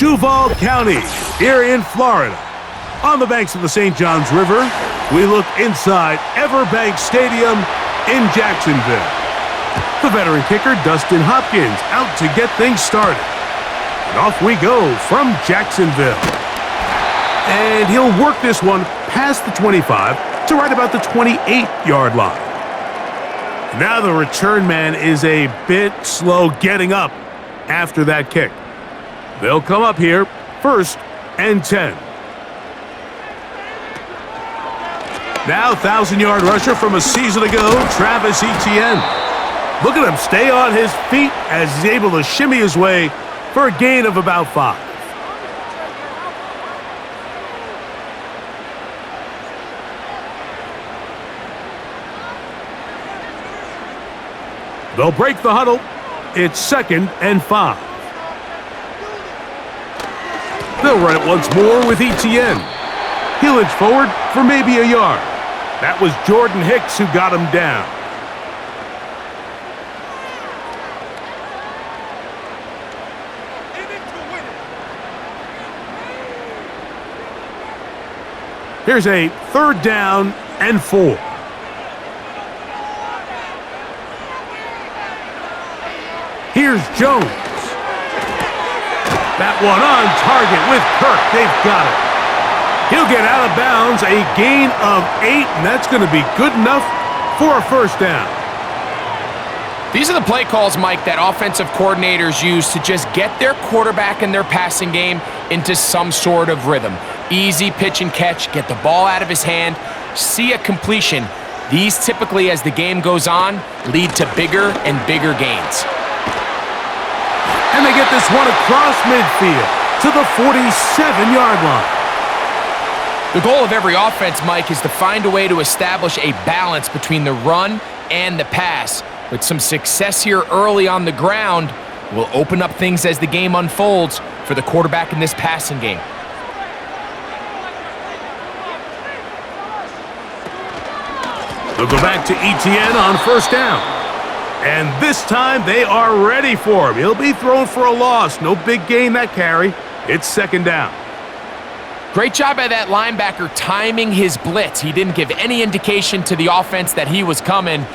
Duval County, here in Florida. On the banks of the St. Johns River, we look inside Everbank Stadium in Jacksonville. The veteran kicker, Dustin Hopkins, out to get things started. And off we go from Jacksonville. And he'll work this one past the 25 to right about the 28-yard line. Now the return man is a bit slow getting up after that kick. They'll come up here, 1st and 10. Now 1,000-yard rusher from a season ago, Travis Etienne. Look at him stay on his feet as he's able to shimmy his way for a gain of about 5. They'll break the huddle. It's 2nd and 5. They'll run it once more with Etienne. He'll inch forward for maybe a yard. That was Jordan Hicks who got him down. Here's a 3rd down and 4. Here's Jones. That one on target with Kirk. They've got it. He'll get out of bounds, a gain of 8, and that's going to be good enough for a 1st down. These are the play calls, Mike, that offensive coordinators use to just get their quarterback and their passing game into some sort of rhythm. Easy pitch and catch, get the ball out of his hand, see a completion. These typically, as the game goes on, lead to bigger and bigger gains. And they get this one across midfield to the 47-yard line. The goal of every offense, Mike, is to find a way to establish a balance between the run and the pass. With some success here early on the ground, will open up things as the game unfolds for the quarterback in this passing game. They'll go back to Etienne on 1st down. And this time they are ready for him. He'll be thrown for a loss. No big gain that carry. It's 2nd down. Great job by that linebacker timing his blitz. He didn't give any indication to the offense that he was coming,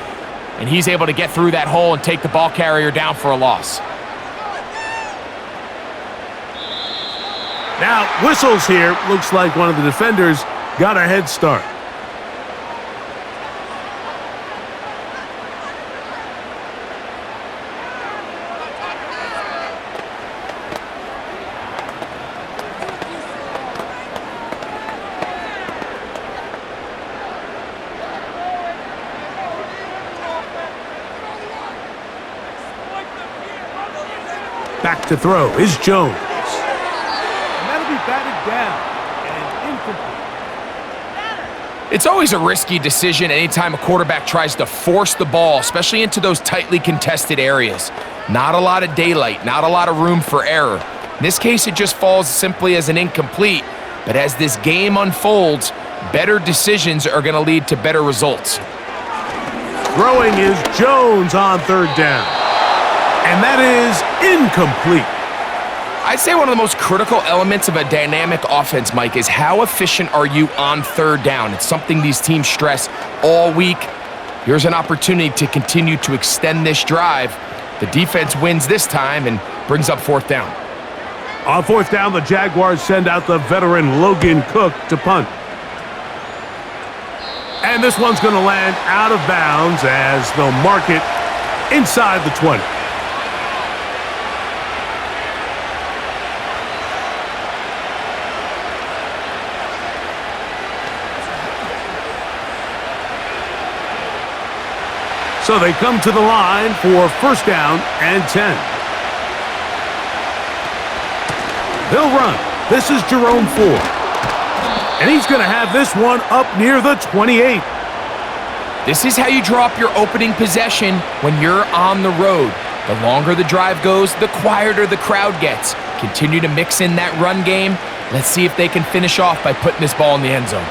and he's able to get through that hole and take the ball carrier down for a loss. Now, whistles here. Looks like one of the defenders got a head start. Back to throw is Jones. And that'll be batted down and incomplete. It's always a risky decision anytime a quarterback tries to force the ball, especially into those tightly contested areas. Not a lot of daylight, not a lot of room for error. In this case, it just falls simply as an incomplete. But as this game unfolds, better decisions are going to lead to better results. Throwing is Jones on 3rd down. And that is incomplete. I'd say one of the most critical elements of a dynamic offense, Mike, is how efficient are you on 3rd down? It's something these teams stress all week. Here's an opportunity to continue to extend this drive. The defense wins this time and brings up 4th down. On 4th down, the Jaguars send out the veteran Logan Cook to punt. And this one's going to land out of bounds as they'll mark it inside the 20. So they come to the line for 1st down and 10. They'll run. This is Jerome Ford. And he's going to have this one up near the 28. This is how you draw up your opening possession when you're on the road. The longer the drive goes, the quieter the crowd gets. Continue to mix in that run game. Let's see if they can finish off by putting this ball in the end zone.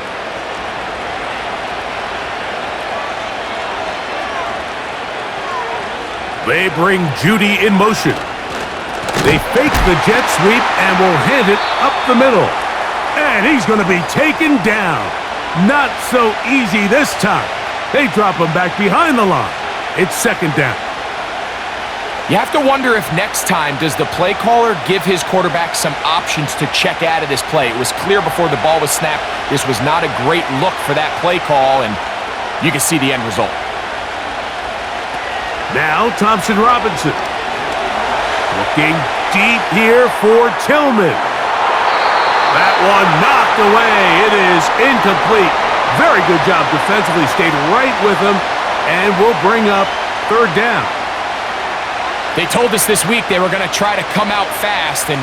They bring Judy in motion. They fake the jet sweep and will hand it up the middle. And he's going to be taken down. Not so easy this time. They drop him back behind the line. It's second down. You have to wonder if next time does the play caller give his quarterback some options to check out of this play. It was clear before the ball was snapped this was not a great look for that play call, and you can see the end result. Now Thompson Robinson. Looking deep here for Tillman. That one knocked away. It is incomplete. Very good job defensively. Stayed right with him and will bring up third down. They told us this week they were going to try to come out fast, and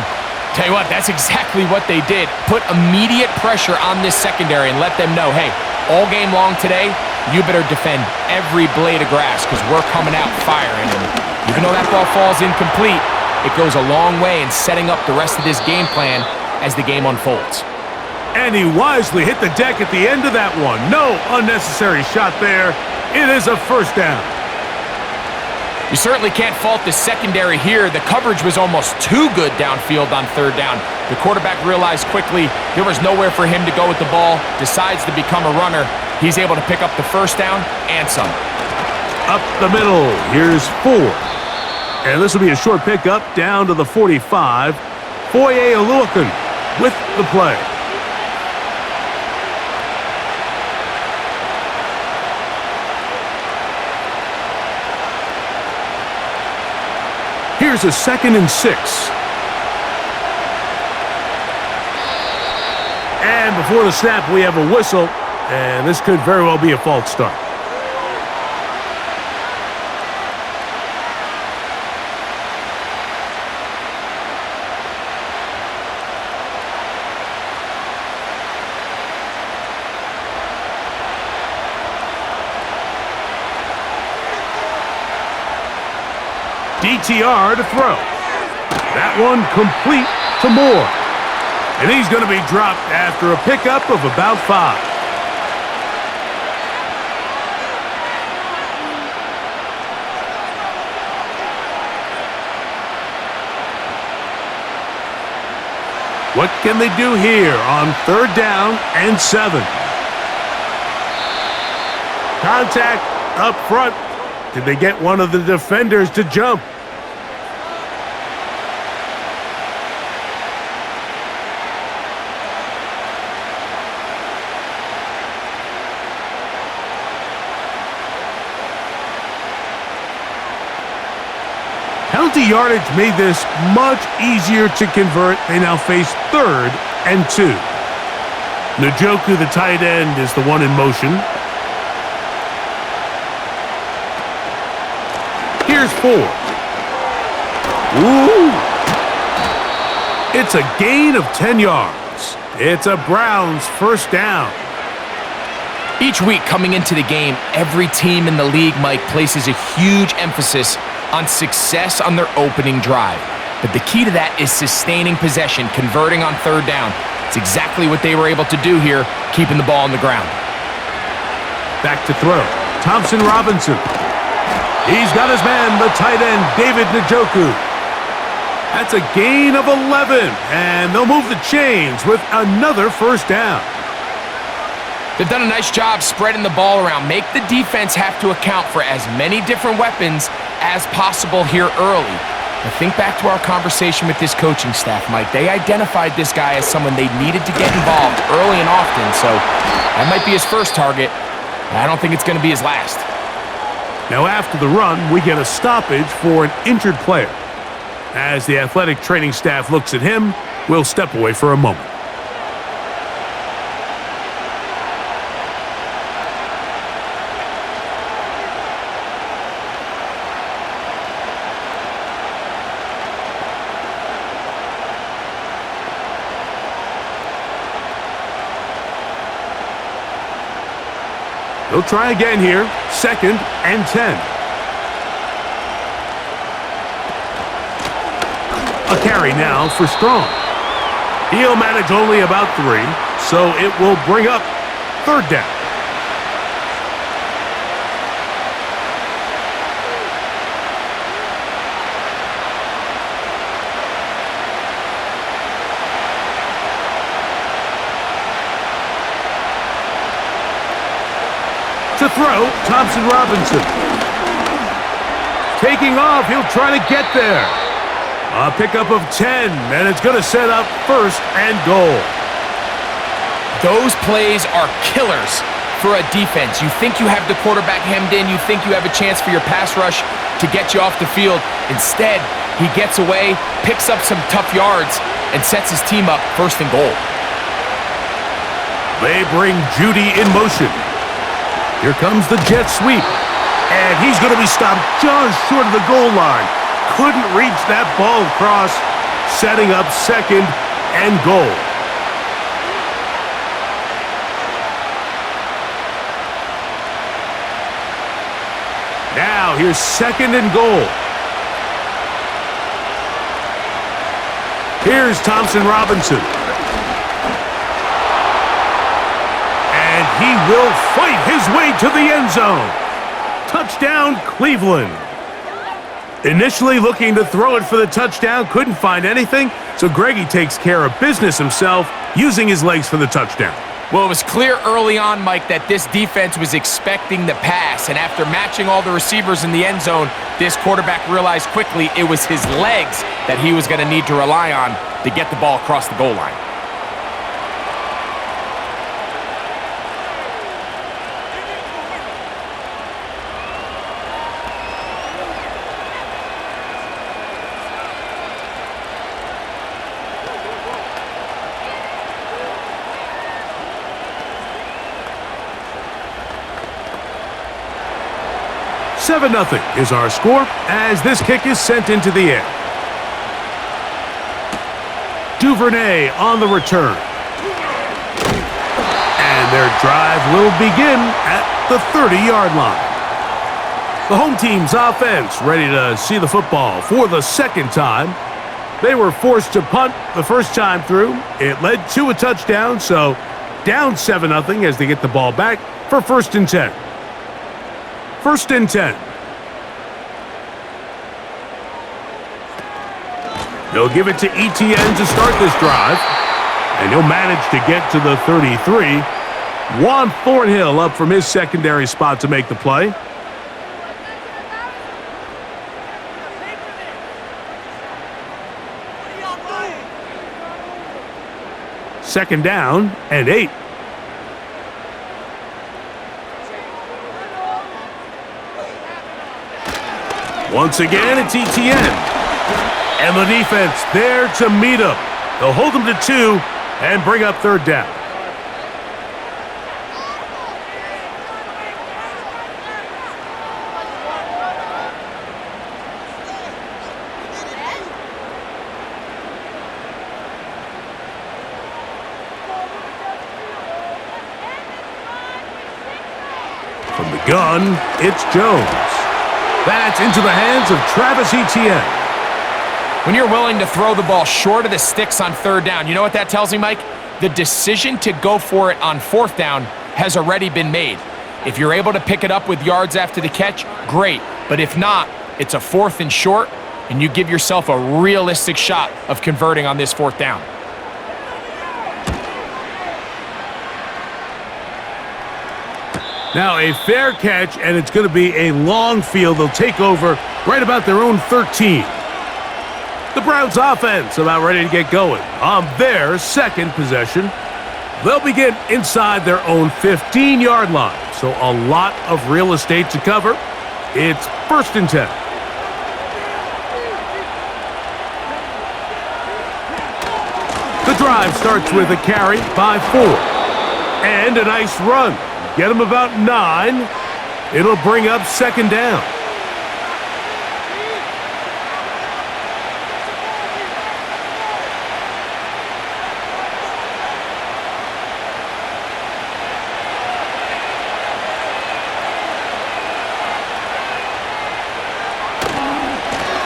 tell you what, that's exactly what they did. Put immediate pressure on this secondary and let them know, hey, all game long today, you better defend every blade of grass because we're coming out firing. And even though that ball falls incomplete, it goes a long way in setting up the rest of this game plan as the game unfolds. And he wisely hit the deck at the end of that one. No unnecessary shot there. It is a first down. You certainly can't fault the secondary here. The coverage was almost too good downfield on third down. The quarterback realized quickly there was nowhere for him to go with the ball, decides to become a runner. He's able to pick up the first down and some. Up the middle, here's 4. And this will be a short pickup down to the 45. Foye Oluokun with the play. Here's a 2nd and 6. And before the snap, we have a whistle, and this could very well be a false start. DTR to throw. That one complete to Moore. And he's going to be dropped after a pickup of about 5. What can they do here on third down and 7? Contact up front. Did they get one of the defenders to jump? Penalty yardage made this much easier to convert. They now face 3rd and 2. Njoku, the tight end, is the one in motion. Here's 4. Ooh! It's a gain of 10 yards. It's a Browns first down. Each week coming into the game, every team in the league, Mike, places a huge emphasis on success on their opening drive. But the key to that is sustaining possession, converting on third down. It's exactly what they were able to do here, keeping the ball on the ground. Back to throw. Thompson Robinson. He's got his man, the tight end, David Njoku. That's a gain of 11, and they'll move the chains with another first down. They've done a nice job spreading the ball around. Make the defense have to account for as many different weapons as possible here early. But think back to our conversation with this coaching staff, Mike. They identified this guy as someone they needed to get involved early and often, so that might be his first target. I don't think it's going to be his last. Now after the run, we get a stoppage for an injured player. As the athletic training staff looks at him, we'll step away for a moment. They'll try again here. 2nd and 10. A carry now for Strong. He'll manage only about 3, so it will bring up third down. throw, Thompson Robinson. Taking off, he'll try to get there. A pickup of 10, and it's going to set up 1st and goal. Those plays are killers for a defense. You think you have the quarterback hemmed in. You think you have a chance for your pass rush to get you off the field. Instead, he gets away, picks up some tough yards, and sets his team up 1st and goal. They bring Judy in motion. Here comes the jet sweep. And he's going to be stopped just short of the goal line. Couldn't reach that ball across, setting up 2nd and goal. Now here's 2nd and goal. Here's Thompson Robinson. And he will fight his way to the end zone. Touchdown, Cleveland. Initially looking to throw it for the touchdown, couldn't find anything, so Greggy takes care of business himself, using his legs for the touchdown. Well, it was clear early on, Mike, that this defense was expecting the pass, and after matching all the receivers in the end zone, this quarterback realized quickly it was his legs that he was going to need to rely on to get the ball across the goal line. Seven 0 is our score as this kick is sent into the air. Duvernay on the return. And their drive will begin at the 30-yard line. The home team's offense ready to see the football for the 2nd time. They were forced to punt the first time through. It led to a touchdown, so down 7 0 as they get the ball back for 1st and 10. 1st and 10. They'll give it to Etienne to start this drive. And he'll manage to get to the 33. Juan Thornhill up from his secondary spot to make the play. Second down and 8. Once again, it's Etienne. And the defense there to meet him. They'll hold him to 2 and bring up 3rd down. From the gun, it's Jones. That's into the hands of Travis Etienne. When you're willing to throw the ball short of the sticks on 3rd down, you know what that tells me, Mike? The decision to go for it on 4th down has already been made. If you're able to pick it up with yards after the catch, great. But if not, it's a 4th and short, and you give yourself a realistic shot of converting on this 4th down. Now a fair catch, and it's going to be a long field. They'll take over right about their own 13. The Browns offense about ready to get going on their 2nd possession. They'll begin inside their own 15-yard line, so a lot of real estate to cover. It's 1st and 10. The drive starts with a carry by 4. And a nice run. Get them about 9. It'll bring up 2nd down.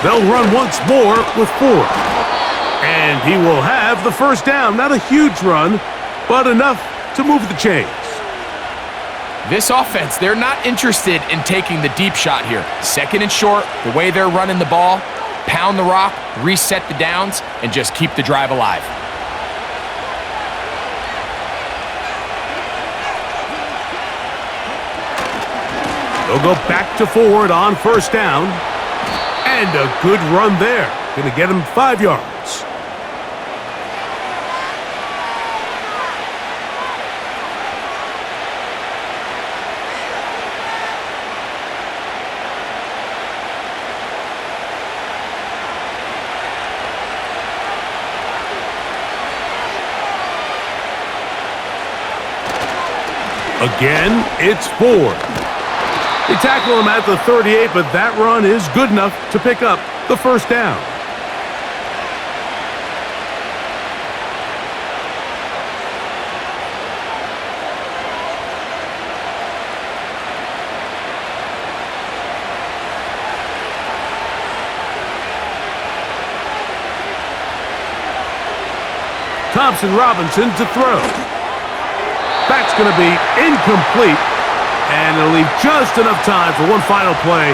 They'll run once more with 4. And he will have the 1st down. Not a huge run, but enough to move the chains. This offense, they're not interested in taking the deep shot here. 2nd and short, the way they're running the ball, pound the rock, reset the downs, and just keep the drive alive. They'll go back to forward on first down. And a good run there. Going to get him 5 yards. Again, it's Ford. They tackle him at the 38, but that run is good enough to pick up the first down. Thompson-Robinson to throw. That's going to be incomplete, and it'll leave just enough time for one final play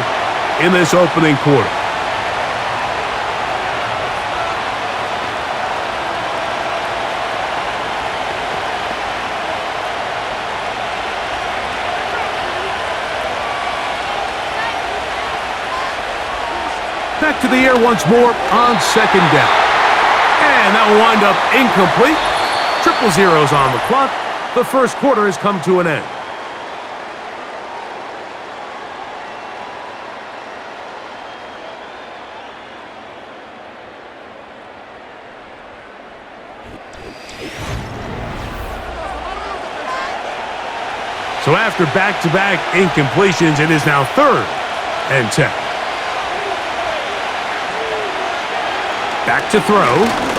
in this opening quarter. Back to the air once more on second down. And that will wind up incomplete. Triple zeros on the clock. The first quarter has come to an end. So after back-to-back incompletions, it is now 3rd and 10. Back to throw.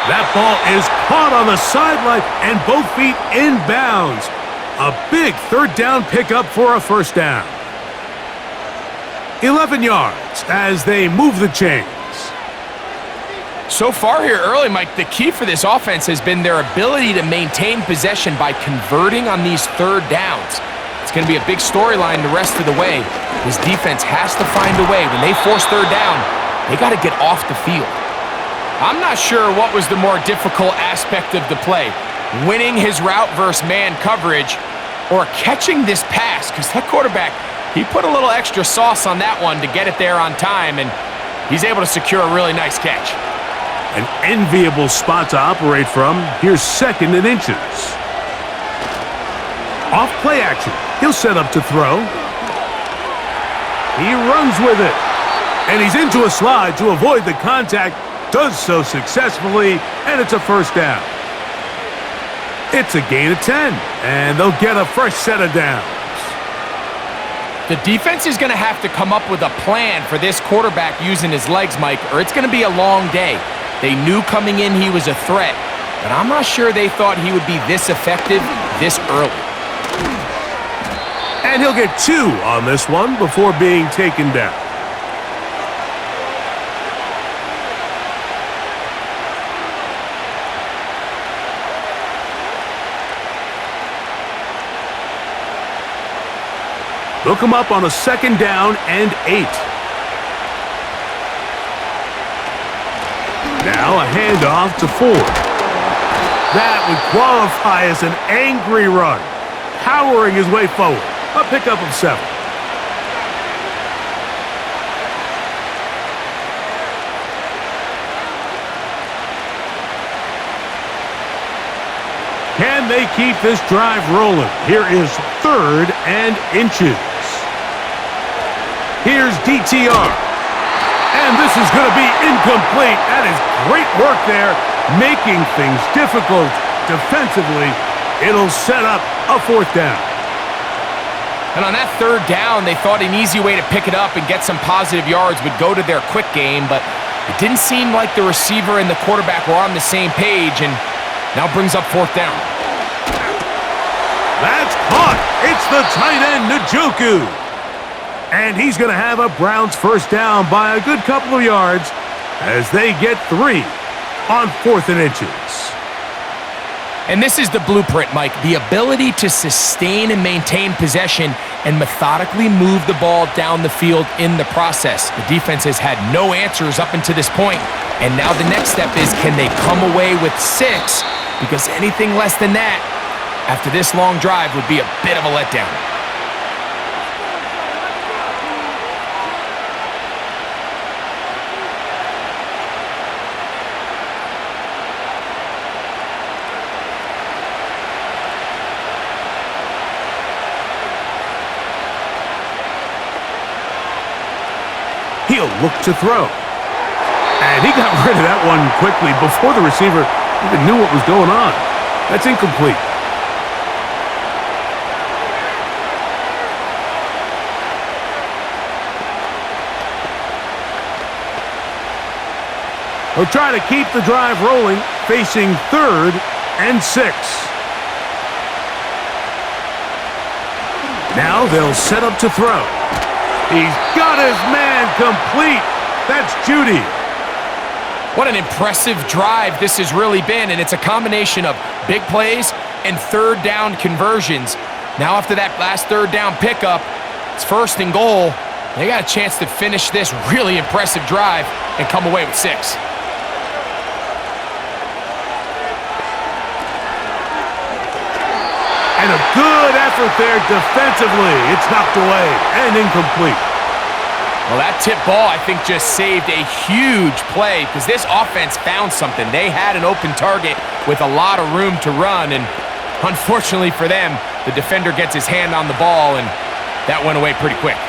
That ball is caught on the sideline and both feet in bounds. A big 3rd down pickup for a first down. 11 yards as they move the chains. So far here early, Mike, the key for this offense has been their ability to maintain possession by converting on these 3rd downs. It's going to be a big storyline the rest of the way. This defense has to find a way. When they force 3rd down, they got to get off the field. I'm not sure what was the more difficult aspect of the play, winning his route versus man coverage or catching this pass, because that quarterback, he put a little extra sauce on that one to get it there on time, and he's able to secure a really nice catch. An enviable spot to operate from. Here's 2nd and inches. Off play action. He'll set up to throw. He runs with it. And he's into a slide to avoid the contact. Does so successfully, and it's a first down. It's a gain of 10, and they'll get a fresh set of downs. The defense is going to have to come up with a plan for this quarterback using his legs, Mike, or it's going to be a long day. They knew coming in he was a threat, but I'm not sure they thought he would be this effective this early. And he'll get 2 on this one before being taken down. They'll come up on a 2nd down and 8. Now a handoff to Ford. That would qualify as an angry run, powering his way forward. A pickup of 7. Can they keep this drive rolling? Here is 3rd and inches. Here's DTR. And this is going to be incomplete. That is great work there, making things difficult defensively. It'll set up a 4th down. And on that 3rd down, they thought an easy way to pick it up and get some positive yards would go to their quick game, but it didn't seem like the receiver and the quarterback were on the same page, and now brings up 4th down. That's caught. It's the tight end, Njoku. And he's going to have a Browns first down by a good couple of yards as they get 3 on 4th and inches. And this is the blueprint, Mike. The ability to sustain and maintain possession and methodically move the ball down the field in the process. The defense has had no answers up until this point. And now the next step is, can they come away with 6? Because anything less than that, after this long drive would be a bit of a letdown. He'll look to throw. And he got rid of that one quickly before the receiver even knew what was going on. That's incomplete. They'll try to keep the drive rolling, facing 3rd and 6. Now they'll set up to throw. He's got his man complete. That's Judy. What an impressive drive this has really been, and it's a combination of big plays and 3rd down conversions. Now after that last 3rd down pickup, it's 1st and goal. They got a chance to finish this really impressive drive and come away with 6. And a good effort there defensively. It's knocked away and incomplete. Well, that tip ball, I think, just saved a huge play because this offense found something. They had an open target with a lot of room to run, and unfortunately for them, the defender gets his hand on the ball, and that went away pretty quick.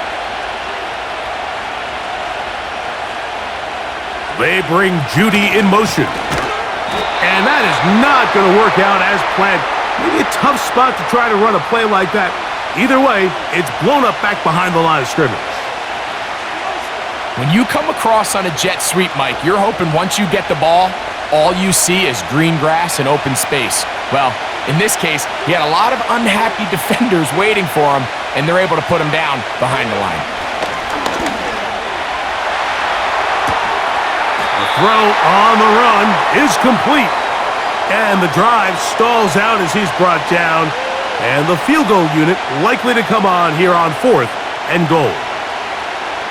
They bring Judy in motion. And that is not going to work out as planned. Maybe a tough spot to try to run a play like that. Either way, it's blown up back behind the line of scrimmage. When you come across on a jet sweep, Mike, you're hoping once you get the ball, all you see is green grass and open space. Well, in this case, he had a lot of unhappy defenders waiting for him, and they're able to put him down behind the line. The throw on the run is complete. And the drive stalls out as he's brought down. And the field goal unit likely to come on here on 4th and goal.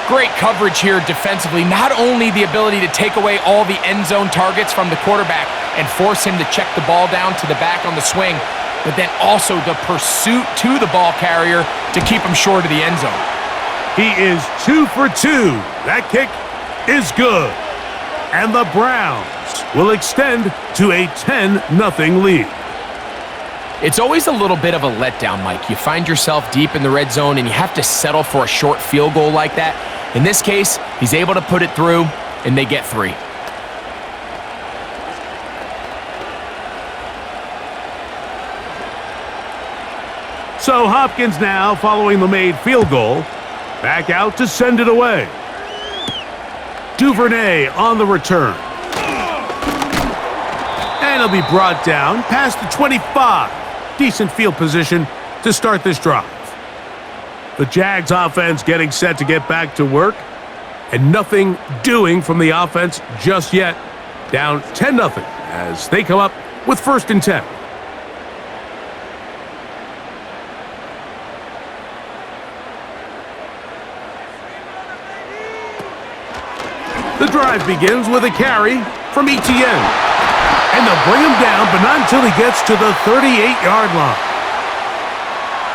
Great coverage here defensively. Not only the ability to take away all the end zone targets from the quarterback and force him to check the ball down to the back on the swing, but then also the pursuit to the ball carrier to keep him short of the end zone. He is 2 for 2. That kick is good. And the Browns will extend to a 10-0 lead. It's always a little bit of a letdown, Mike. You find yourself deep in the red zone and you have to settle for a short field goal like that. In this case, he's able to put it through, and they get 3. So Hopkins now, following the made field goal, back out to send it away. Duvernay on the return. And he'll be brought down past the 25. Decent field position to start this drive. The Jags offense getting set to get back to work, and nothing doing from the offense just yet. Down 10-0 as they come up with 1st and 10. The drive begins with a carry from Etienne. And they'll bring him down, but not until he gets to the 38-yard line.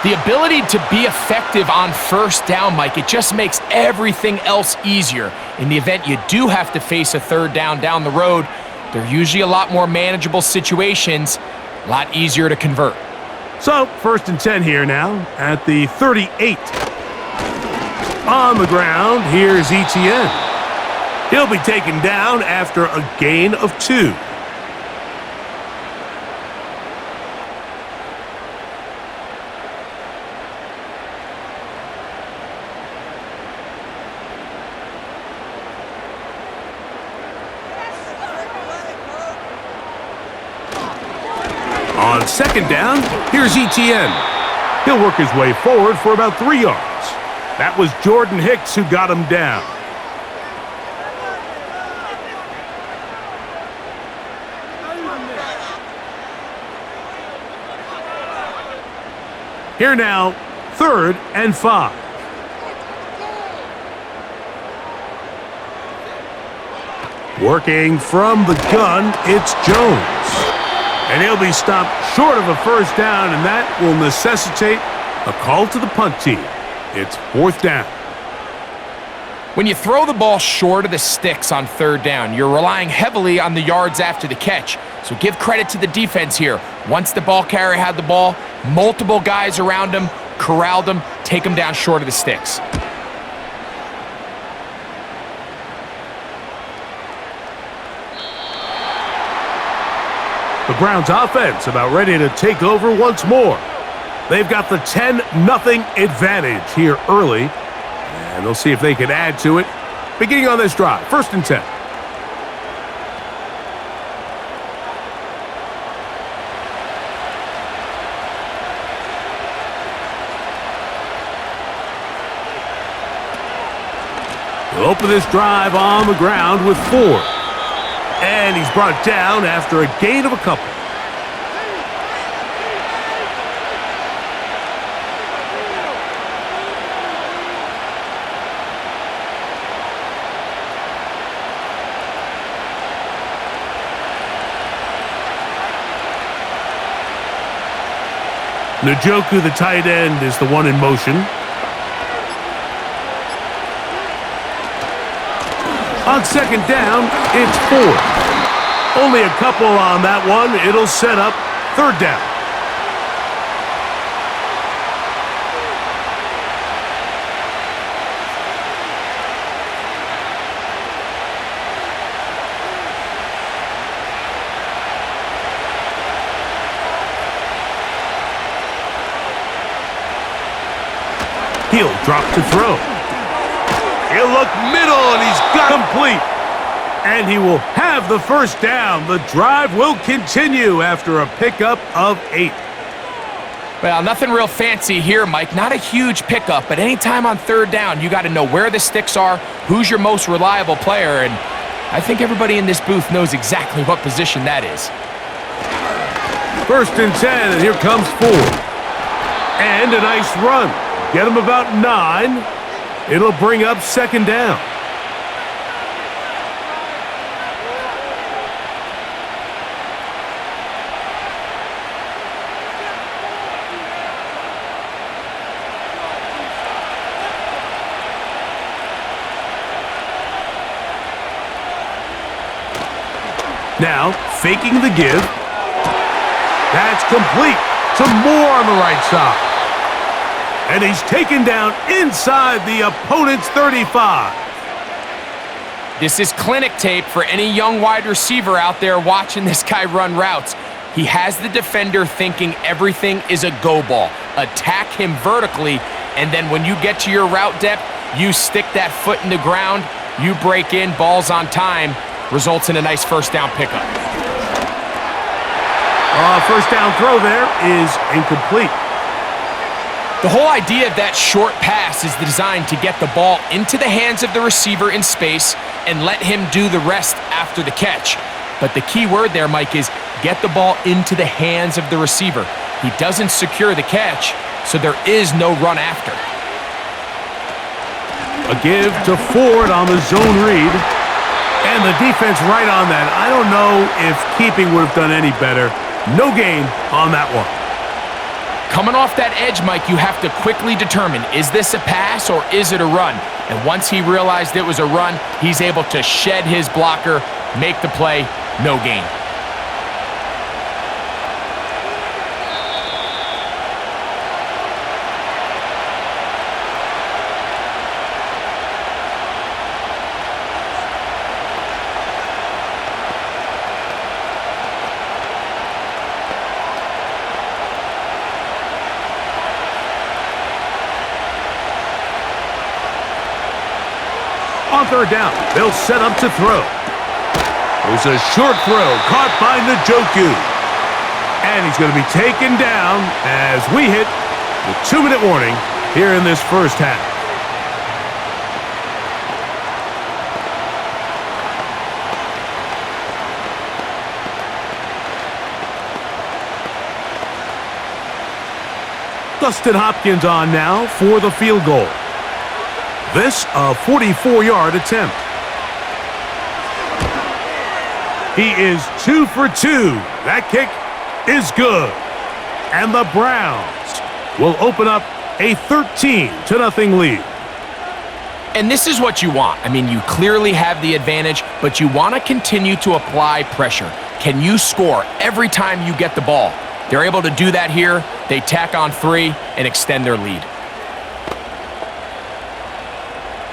The ability to be effective on 1st down, Mike, it just makes everything else easier. In the event you do have to face a 3rd down the road, they're usually a lot more manageable situations, a lot easier to convert. So, 1st and 10 here now at the 38. On the ground, here's Etienne. He'll be taken down after a gain of 2. On 2nd down, here's Etienne. He'll work his way forward for about 3 yards. That was Jordan Hicks who got him down. Here now, 3rd and 5. Working from the gun, it's Jones. And he'll be stopped short of a first down, and that will necessitate a call to the punt team. It's 4th down. When you throw the ball short of the sticks on 3rd down, you're relying heavily on the yards after the catch. So give credit to the defense here. Once the ball carrier had the ball, multiple guys around him, corralled him, take him down short of the sticks. The Browns offense about ready to take over once more. They've got the 10-0 advantage here early, and they'll see if they can add to it. Beginning on this drive, 1st and 10. He'll open this drive on the ground with 4. And he's brought down after a gain of a couple. Njoku, the tight end, is the one in motion. On 2nd down, it's 4. Only a couple on that one. It'll set up 3rd down. He'll drop to throw. He'll look middle, and he's got complete. And he will have the 1st down. The drive will continue after a pickup of 8. Well, nothing real fancy here, Mike. Not a huge pickup, but anytime on 3rd down, you got to know where the sticks are, who's your most reliable player, and I think everybody in this booth knows exactly what position that is. 1st and 10, and here comes 4. And a nice run. Get him about 9. It'll bring up 2nd down. Now, faking the give. That's complete to Moore on the right side. And he's taken down inside the opponent's 35. This is clinic tape for any young wide receiver out there watching this guy run routes. He has the defender thinking everything is a go ball. Attack him vertically, and then when you get to your route depth, you stick that foot in the ground, you break in, ball's on time, results in a nice 1st down pickup. 1st down throw there is incomplete. The whole idea of that short pass is designed to get the ball into the hands of the receiver in space and let him do the rest after the catch. But the key word there, Mike, is get the ball into the hands of the receiver. He doesn't secure the catch, so there is no run after. A give to Ford on the zone read. And the defense right on that. I don't know if keeping would have done any better. No gain on that one. Coming off that edge, Mike, you have to quickly determine, is this a pass or is it a run? And once he realized it was a run, he's able to shed his blocker, make the play, no gain. On 3rd down, they'll set up to throw. There's a short throw caught by Njoku. And he's going to be taken down as we hit the 2-minute warning here in this 1st half. Dustin Hopkins on now for the field goal. This a 44-yard attempt. He is 2 for 2. That kick is good. And the Browns will open up a 13-0 lead. And this is what you want. I mean, you clearly have the advantage, but you want to continue to apply pressure. Can you score every time you get the ball? They're able to do that here. They tack on 3 and extend their lead.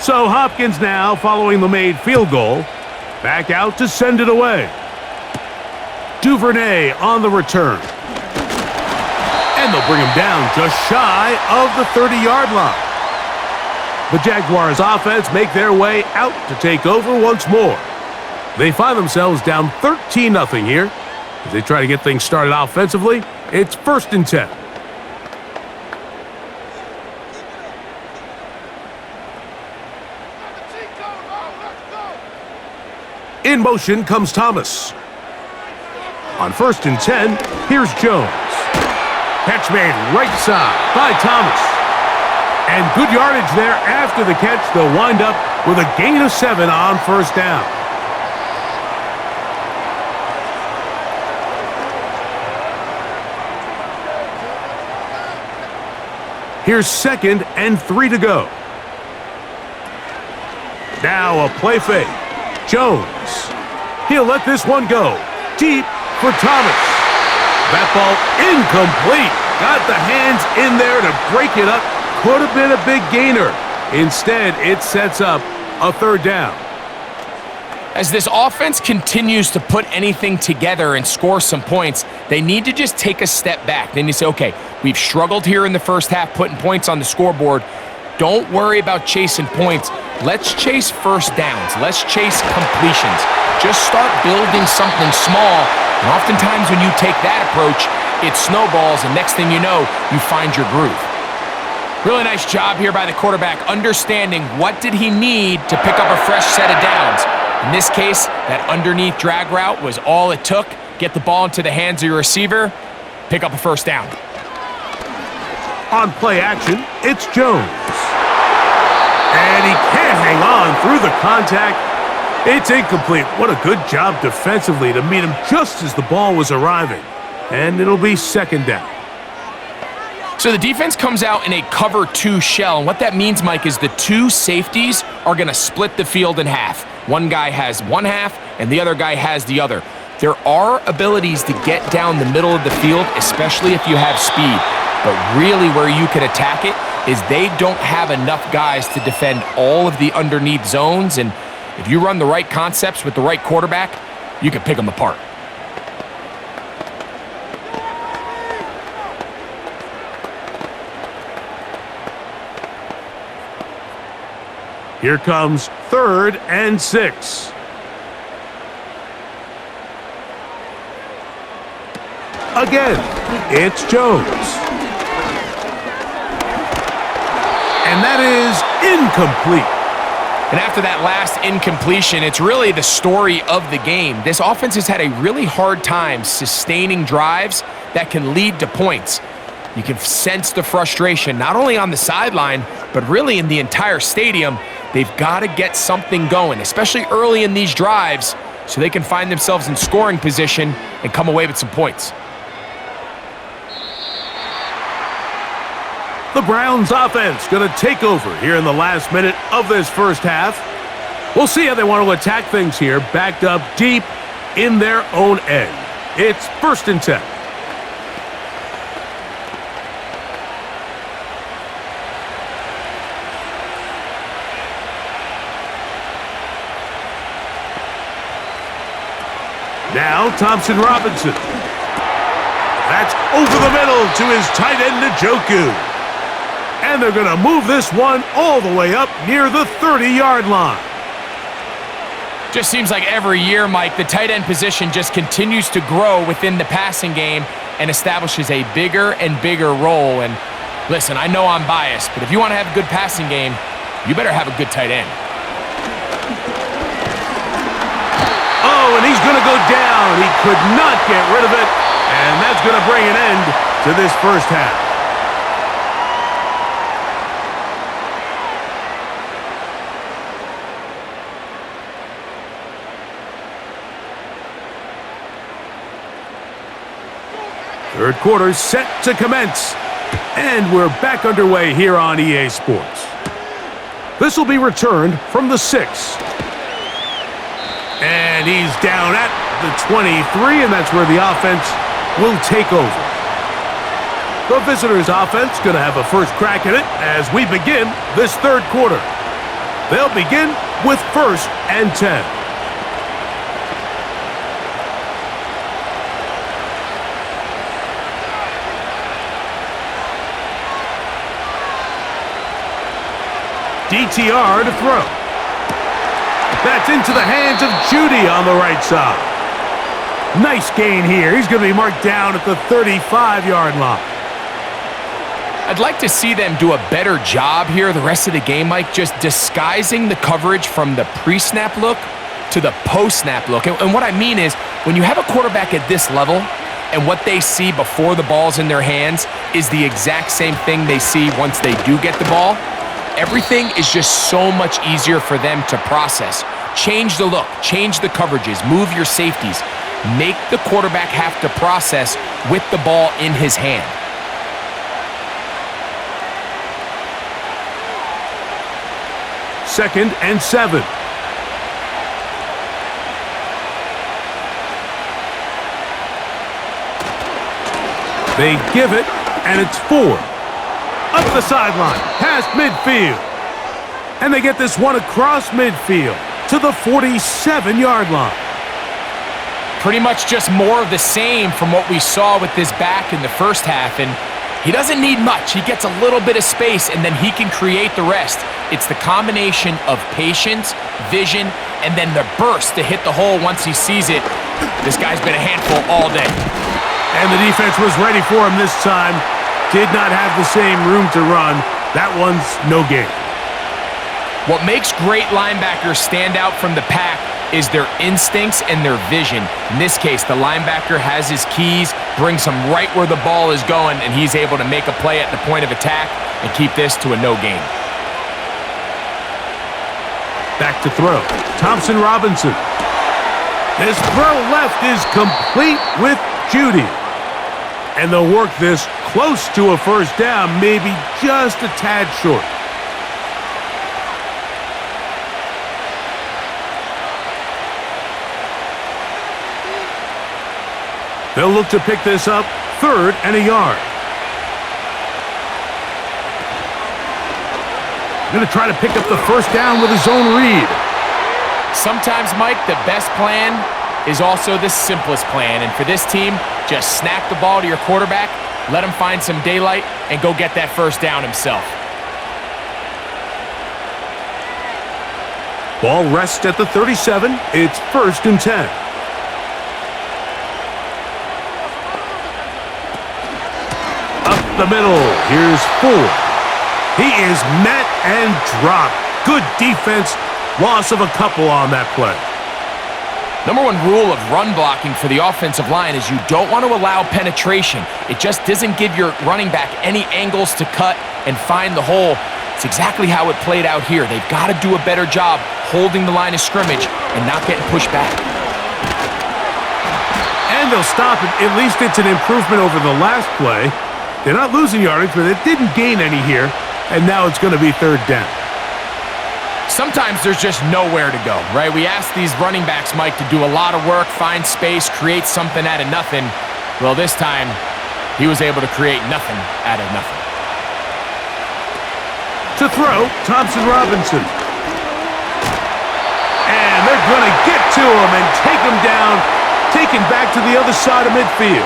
So Hopkins now, following the made field goal, back out to send it away. Duvernay on the return. And they'll bring him down just shy of the 30-yard line. The Jaguars offense make their way out to take over once more. They find themselves down 13-0 here. As they try to get things started offensively, it's 1st and 10. In motion comes Thomas. On 1st and 10, here's Jones. Catch made right side by Thomas. And good yardage there after the catch. They'll wind up with a gain of 7 on 1st down. Here's 2nd and 3 to go. Now a play fake. Jones. He'll let this one go. Deep for Thomas. That ball incomplete. Got the hands in there to break it up. Could have been a big gainer. Instead, it sets up a 3rd down. As this offense continues to put anything together and score some points, they need to just take a step back. Then you say, okay, we've struggled here in the first half putting points on the scoreboard. Don't worry about chasing points. Let's chase 1st downs. Let's chase completions. Just start building something small. And oftentimes when you take that approach, it snowballs, and next thing you know, you find your groove. Really nice job here by the quarterback, understanding what did he need to pick up a fresh set of downs. In this case, that underneath drag route was all it took. Get the ball into the hands of your receiver, pick up a 1st down. On play action, it's Jones. And he can't hang on through the contact. It's incomplete. What a good job defensively to meet him just as the ball was arriving. And it'll be 2nd down. So the defense comes out in a cover 2 shell, and what that means, Mike, is the 2 safeties are going to split the field in half. One guy has one half, and the other guy has the other. There are abilities to get down the middle of the field, especially if you have speed. But really where you can attack it is they don't have enough guys to defend all of the underneath zones, and if you run the right concepts with the right quarterback, you can pick them apart. Here comes 3rd and 6. Again, it's Jones. And that is incomplete. And after that last incompletion, it's really the story of the game. This offense has had a really hard time sustaining drives that can lead to points. You can sense the frustration, not only on the sideline, but really in the entire stadium. They've got to get something going, especially early in these drives, so they can find themselves in scoring position and come away with some points. The Browns offense going to take over here in the last minute of this 1st half. We'll see how they want to attack things here, backed up deep in their own end. It's 1st and 10. Now Thompson Robinson. That's over the middle to his tight end, Njoku. And they're going to move this one all the way up near the 30-yard line. Just seems like every year, Mike, the tight end position just continues to grow within the passing game and establishes a bigger and bigger role. And listen, I know I'm biased, but if you want to have a good passing game, you better have a good tight end. Oh, and he's going to go down. He could not get rid of it, and that's going to bring an end to this 1st half. Third quarter set to commence. And we're back underway here on EA Sports. This will be returned from the 6. And he's down at the 23, and that's where the offense will take over. The visitors' offense going to have a first crack at it as we begin this third quarter. They'll begin with 1st and 10. DTR to throw. That's into the hands of Judy on the right side. Nice gain here. He's going to be marked down at the 35-yard line. I'd like to see them do a better job here the rest of the game, Mike, just disguising the coverage from the pre-snap look to the post-snap look. And what I mean is, when you have a quarterback at this level and what they see before the ball's in their hands is the exact same thing they see once they do get the ball, everything is just so much easier for them to process. Change the look, change the coverages, move your safeties. Make the quarterback have to process with the ball in his hand. Second and 7. They give it, and it's 4. Up the sideline, past midfield. And they get this one across midfield to the 47-yard line. Pretty much just more of the same from what we saw with this back in the first half. And he doesn't need much. He gets a little bit of space, and then he can create the rest. It's the combination of patience, vision, and then the burst to hit the hole once he sees it. This guy's been a handful all day. And the defense was ready for him this time. Did not have the same room to run. That one's no gain. What makes great linebackers stand out from the pack is their instincts and their vision. In this case, the linebacker has his keys, brings him right where the ball is going, and he's able to make a play at the point of attack and keep this to a no gain. Back to throw. Thompson Robinson. His throw left is complete with Judy. And they'll work this close to a first down, maybe just a tad short. They'll look to pick this up, 3rd and a yard. Going to try to pick up the first down with his own read. Sometimes, Mike, the best plan is also the simplest plan. And for this team, just snap the ball to your quarterback, let him find some daylight, and go get that first down himself. Ball rests at the 37. It's 1st and 10. Up the middle. Here's 4. He is met and dropped. Good defense. Loss of a couple on that play. Number one rule of run blocking for the offensive line is you don't want to allow penetration. It just doesn't give your running back any angles to cut and find the hole. It's exactly how it played out here. They've got to do a better job holding the line of scrimmage and not getting pushed back. And they'll stop it. At least it's an improvement over the last play. They're not losing yardage, but it didn't gain any here. And now it's going to be 3rd down. Sometimes there's just nowhere to go, right? We ask these running backs, Mike, to do a lot of work, find space, create something out of nothing. Well, this time, he was able to create nothing out of nothing. To throw, Thompson Robinson. And they're going to get to him and take him down, taken back to the other side of midfield.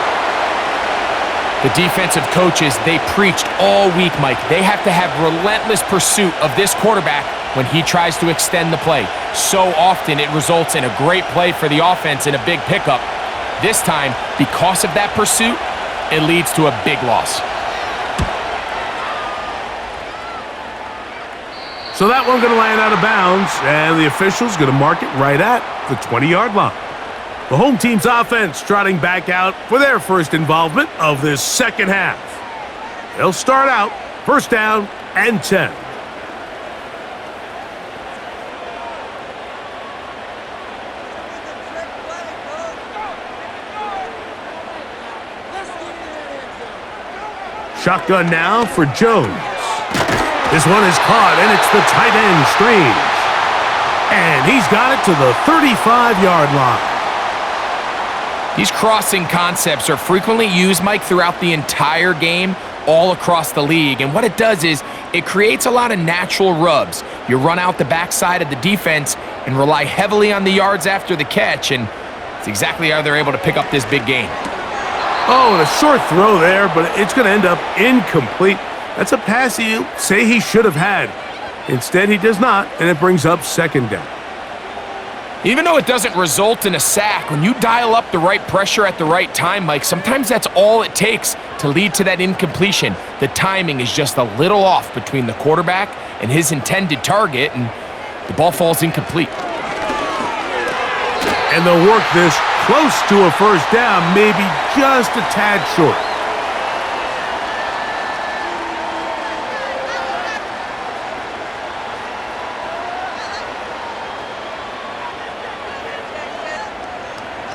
The defensive coaches, they preached all week, Mike. They have to have relentless pursuit of this quarterback when he tries to extend the play. So often it results in a great play for the offense and a big pickup. This time, because of that pursuit, it leads to a big loss. So that one going to land out of bounds, and the official's going to mark it right at the 20-yard line. The home team's offense trotting back out for their first involvement of this second half. They'll start out 1st down and 10. Shotgun now for Jones. This one is caught, and it's the tight end, Strange. And he's got it to the 35-yard line. These crossing concepts are frequently used, Mike, throughout the entire game, all across the league. And what it does is it creates a lot of natural rubs. You run out the backside of the defense and rely heavily on the yards after the catch, and it's exactly how they're able to pick up this big gain. Oh, and a short throw there, but it's going to end up incomplete. That's a pass you say he should have had. Instead, he does not, and it brings up second down. Even though it doesn't result in a sack, when you dial up the right pressure at the right time, Mike, sometimes that's all it takes to lead to that incompletion. The timing is just a little off between the quarterback and his intended target, and the ball falls incomplete. And they'll work this close to a first down, maybe just a tad short.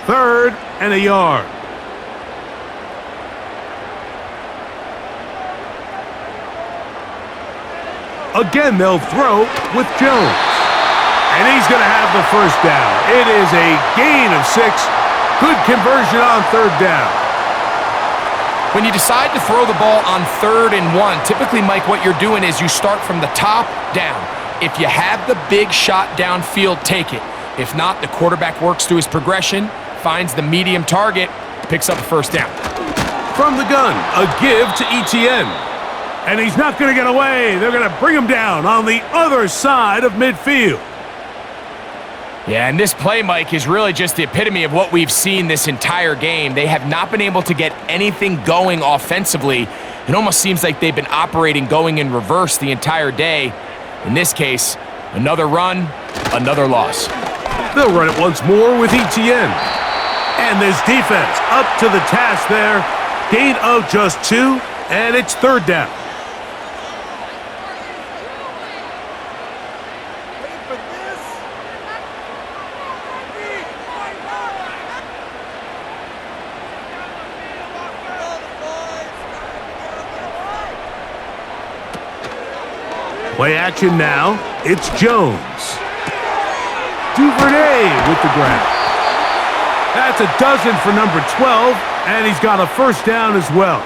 Third and a yard. Again, they'll throw with Jones. And he's going to have the first down. It is a gain of 6. Good conversion on third down. When you decide to throw the ball on 3rd and 1, typically, Mike, what you're doing is you start from the top down. If you have the big shot downfield, take it. If not, the quarterback works through his progression, finds the medium target, picks up a first down. From the gun, a give to Etienne. And he's not going to get away. They're going to bring him down on the other side of midfield. Yeah, and this play, Mike, is really just the epitome of what we've seen this entire game. They have not been able to get anything going offensively. It almost seems like they've been operating going in reverse the entire day. In this case, another run, another loss. They'll run it once more with Etienne. And this defense up to the task there. Gain of just 2, and it's third down. Play action now. It's Jones. Duvernay with the grab. That's a dozen for number 12, and he's got a first down as well.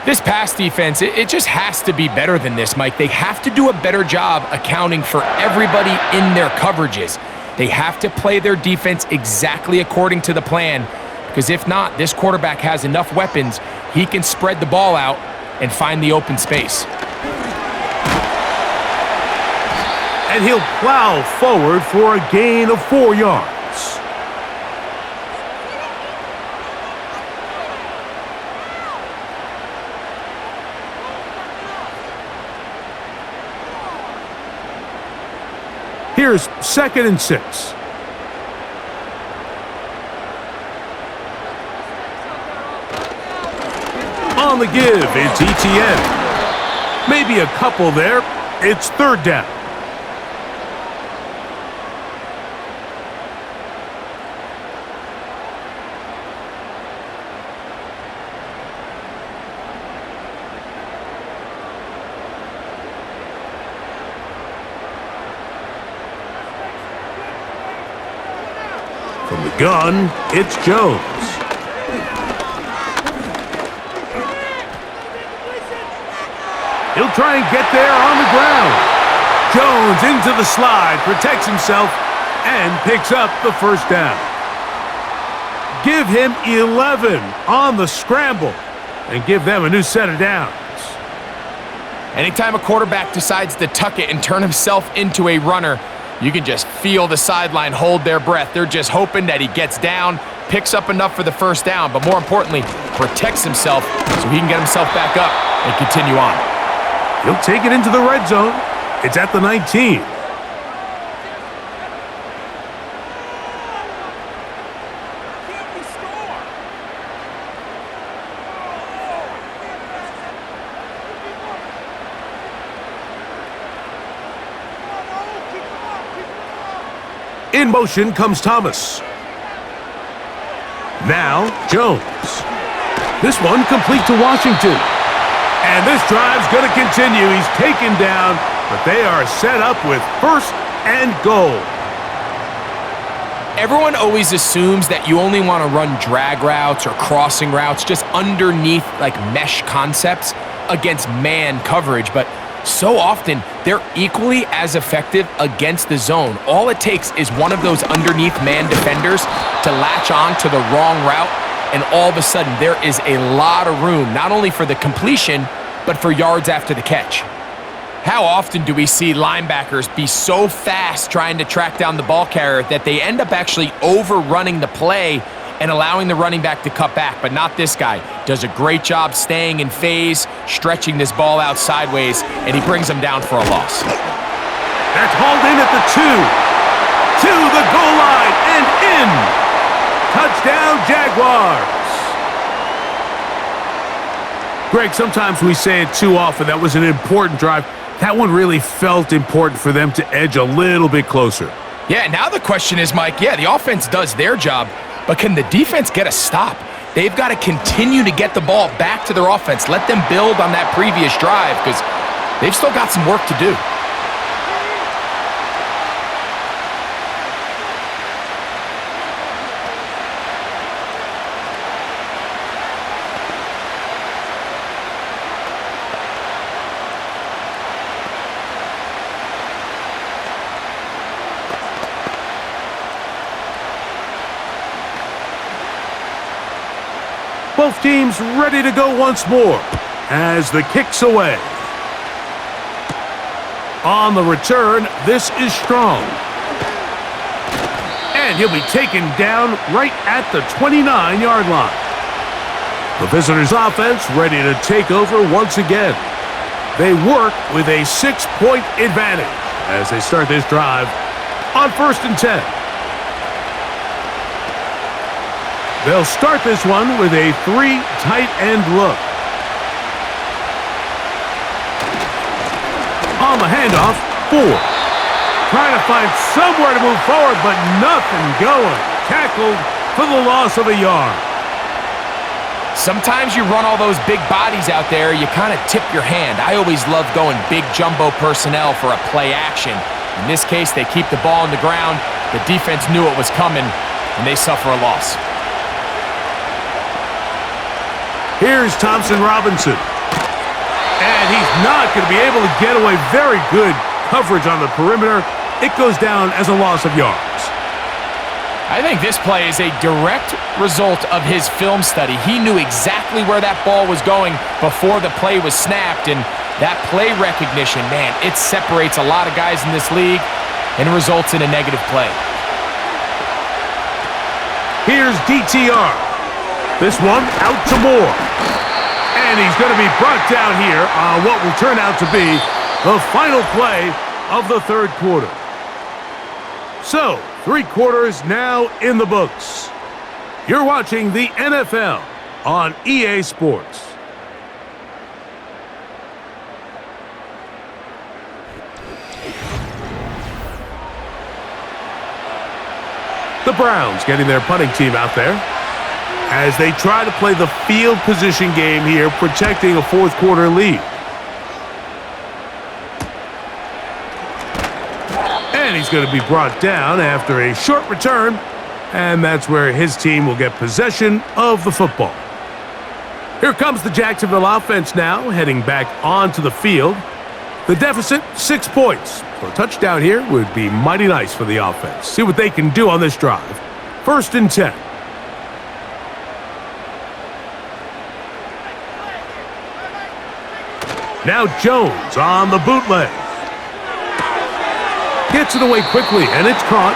This pass defense, it just has to be better than this, Mike. They have to do a better job accounting for everybody in their coverages. They have to play their defense exactly according to the plan, because if not, this quarterback has enough weapons, he can spread the ball out and find the open space. And he'll plow forward for a gain of 4 yards. Here's 2nd and 6. On the give, it's Etienne. Maybe a couple there. It's third down. From the gun, it's Jones. He'll try and get there on the ground. Jones into the slide, protects himself, and picks up the first down. Give him 11 on the scramble, and give them a new set of downs. Anytime a quarterback decides to tuck it and turn himself into a runner, you can just feel the sideline hold their breath. They're just hoping that he gets down, picks up enough for the first down, but more importantly, protects himself so he can get himself back up and continue on. He'll take it into the red zone. It's at the 19. In motion comes Thomas. Now, Jones. This one complete to Washington. And this drive's going to continue. He's taken down, but they are set up with 1st and goal. Everyone always assumes that you only want to run drag routes or crossing routes just underneath like mesh concepts against man coverage, but so often they're equally as effective against the zone. All it takes is one of those underneath man defenders to latch on to the wrong route, and all of a sudden there is a lot of room, not only for the completion, but for yards after the catch. How often do we see linebackers be so fast trying to track down the ball carrier that they end up actually overrunning the play and allowing the running back to cut back? But not this guy. Does a great job staying in phase, stretching this ball out sideways, and he brings him down for a loss. That's hauled in at the 2. To the goal line and in. Touchdown, Jaguars. Greg, sometimes we say it too often. That was an important drive. That one really felt important for them to edge a little bit closer. Yeah, now the question is, Mike, yeah, the offense does their job, but can the defense get a stop? They've got to continue to get the ball back to their offense. Let them build on that previous drive because they've still got some work to do. Both teams ready to go once more as the kick's away. On the return, this is Strong. And he'll be taken down right at the 29-yard line. The visitors' offense ready to take over once again. They work with a 6-point advantage as they start this drive on 1st and 10. They'll start this one with a 3 tight end look. On the handoff, 4. Trying to find somewhere to move forward, but nothing going. Tackled for the loss of a yard. Sometimes you run all those big bodies out there, you kind of tip your hand. I always love going big jumbo personnel for a play action. In this case, they keep the ball on the ground. The defense knew it was coming, and they suffer a loss. Here's Thompson Robinson. And he's not going to be able to get away. Very good coverage on the perimeter. It goes down as a loss of yards. I think this play is a direct result of his film study. He knew exactly where that ball was going before the play was snapped, and that play recognition, man, it separates a lot of guys in this league and results in a negative play. Here's DTR. This one out to Moore. And he's going to be brought down here on what will turn out to be the final play of the 3rd quarter. So, 3 quarters now in the books. You're watching the NFL on EA Sports. The Browns getting their punting team out there as they try to play the field position game here, protecting a 4th quarter lead. And he's going to be brought down after a short return, and that's where his team will get possession of the football. Here comes the Jacksonville offense now, heading back onto the field. The deficit, 6 points. So a touchdown here would be mighty nice for the offense. See what they can do on this drive. 1st and 10. Now Jones on the bootleg. Gets it away quickly, and it's caught.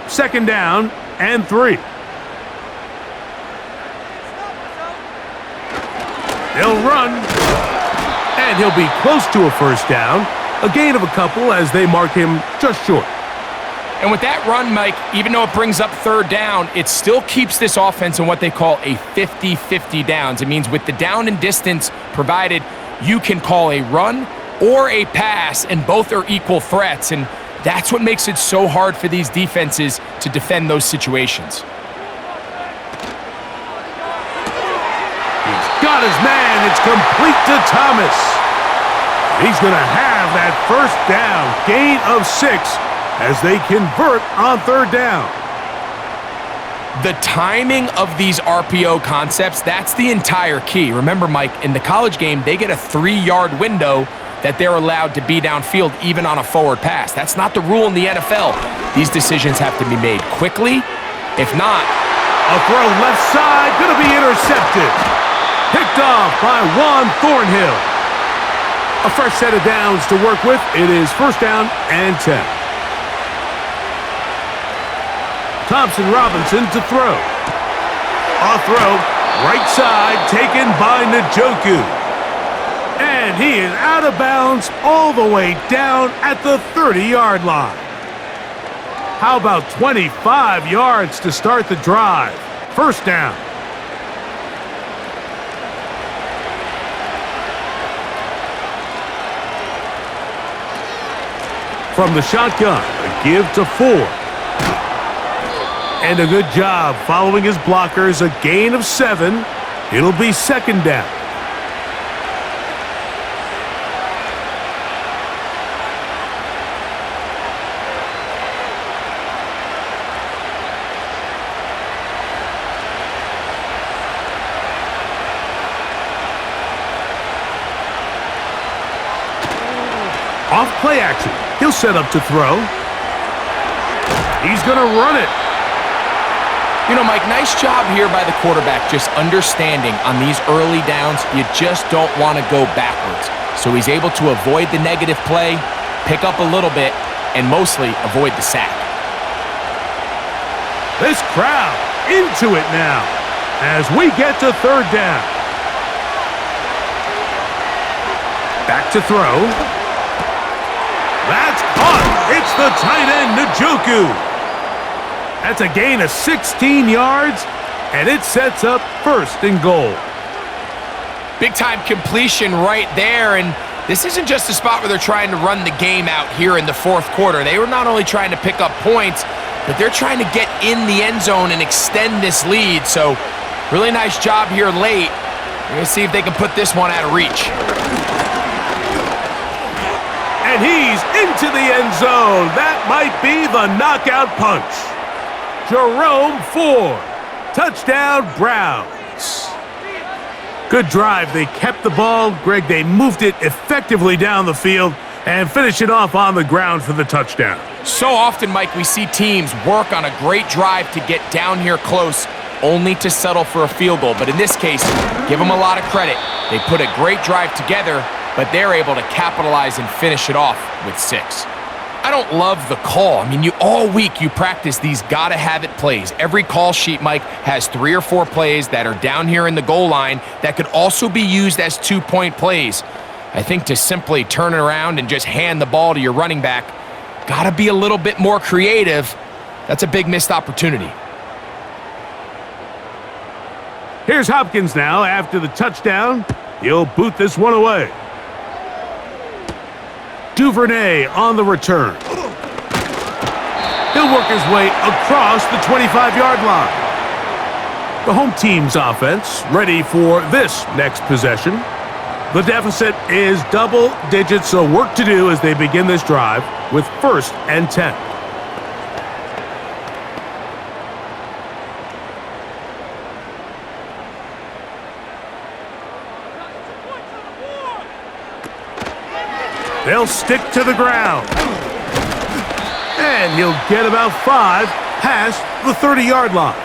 Second down and 3. They'll run. And he'll be close to a 1st down. A gain of a couple as they mark him just short. And with that run, Mike, even though it brings up third down, it still keeps this offense in what they call a 50-50 downs. It means with the down and distance provided, you can call a run or a pass, and both are equal threats. And that's what makes it so hard for these defenses to defend those situations. He's got his man. It's complete to Thomas. He's going to have that first down, gain of 6, as they convert on third down. The timing of these RPO concepts, that's the entire key. Remember, Mike, in the college game, they get a 3-yard window that they're allowed to be downfield even on a forward pass. That's not the rule in the NFL. These decisions have to be made quickly. If not, a throw left side, going to be intercepted. Picked off by Juan Thornhill. A fresh set of downs to work with. It is first down and 10. Thompson Robinson to throw. A throw, right side, taken by Njoku. And he is out of bounds all the way down at the 30-yard line. How about 25 yards to start the drive? First down. From the shotgun, a give to Ford. And a good job following his blockers, a gain of 7. It'll be second down. Off play action. He'll set up to throw. He's going to run it. You know, Mike, nice job here by the quarterback, just understanding on these early downs, you just don't want to go backwards. So he's able to avoid the negative play, pick up a little bit, and mostly avoid the sack. This crowd into it now as we get to third down. Back to throw. That's caught. It's the tight end, Njoku. That's a gain of 16 yards, and it sets up first and goal. Big-time completion right there, and this isn't just a spot where they're trying to run the game out here in the fourth quarter. They were not only trying to pick up points, but they're trying to get in the end zone and extend this lead. So, really nice job here late. We're going to see if they can put this one out of reach. And he's into the end zone. That might be the knockout punch. Jerome Ford. Touchdown, Browns. Good drive. They kept the ball. Greg, they moved it effectively down the field and finished it off on the ground for the touchdown. So often, Mike, we see teams work on a great drive to get down here close, only to settle for a field goal. But in this case, give them a lot of credit. They put a great drive together, but they're able to capitalize and finish it off with 6. I don't love the call. I mean, all week you practice these gotta-have-it plays. Every call sheet, Mike, has 3 or 4 plays that are down here in the goal line that could also be used as 2-point plays. I think to simply turn it around and just hand the ball to your running back, gotta be a little bit more creative. That's a big missed opportunity. Here's Hopkins now after the touchdown. He'll boot this one away. Duvernay on the return. He'll work his way across the 25-yard line. The home team's offense ready for this next possession. The deficit is double digits, so work to do as they begin this drive with first and 10. They'll stick to the ground. And he'll get about 5 past the 30-yard line.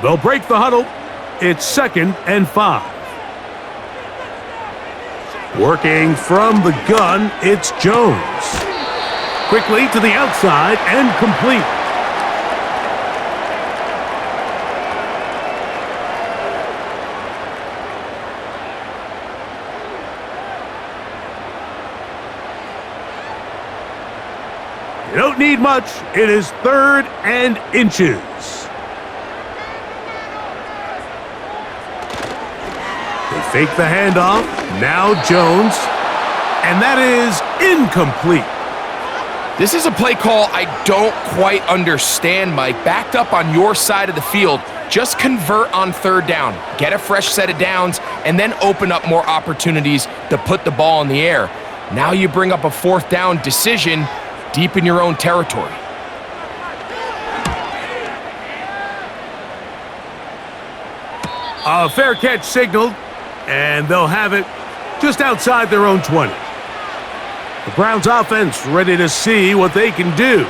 They'll break the huddle. It's second and 5. Working from the gun, it's Jones. Quickly to the outside and complete. don't need much. It is 3rd and inches. They fake the handoff. Now Jones. And that is incomplete. This is a play call I don't quite understand, Mike. Backed up on your side of the field, just convert on 3rd down. Get a fresh set of downs, and then open up more opportunities to put the ball in the air. Now you bring up a 4th down decision deep in your own territory. A fair catch signaled, and they'll have it just outside their own 20. The Browns offense ready to see what they can do.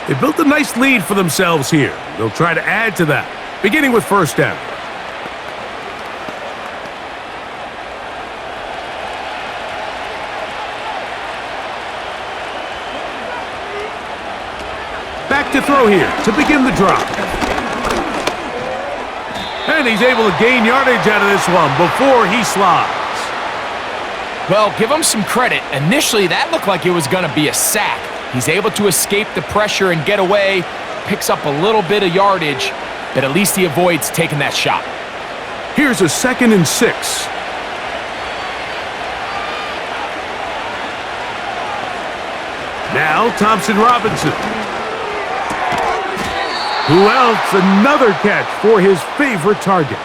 They built a nice lead for themselves here. They'll try to add to that, beginning with 1st down. Back to throw here to begin the drive. And he's able to gain yardage out of this one before he slides. Well, give him some credit. Initially, that looked like it was going to be a sack. He's able to escape the pressure and get away, picks up a little bit of yardage, but at least he avoids taking that shot. Here's a 2nd and 6. Now Thompson Robinson. Who else? Another catch for his favorite target.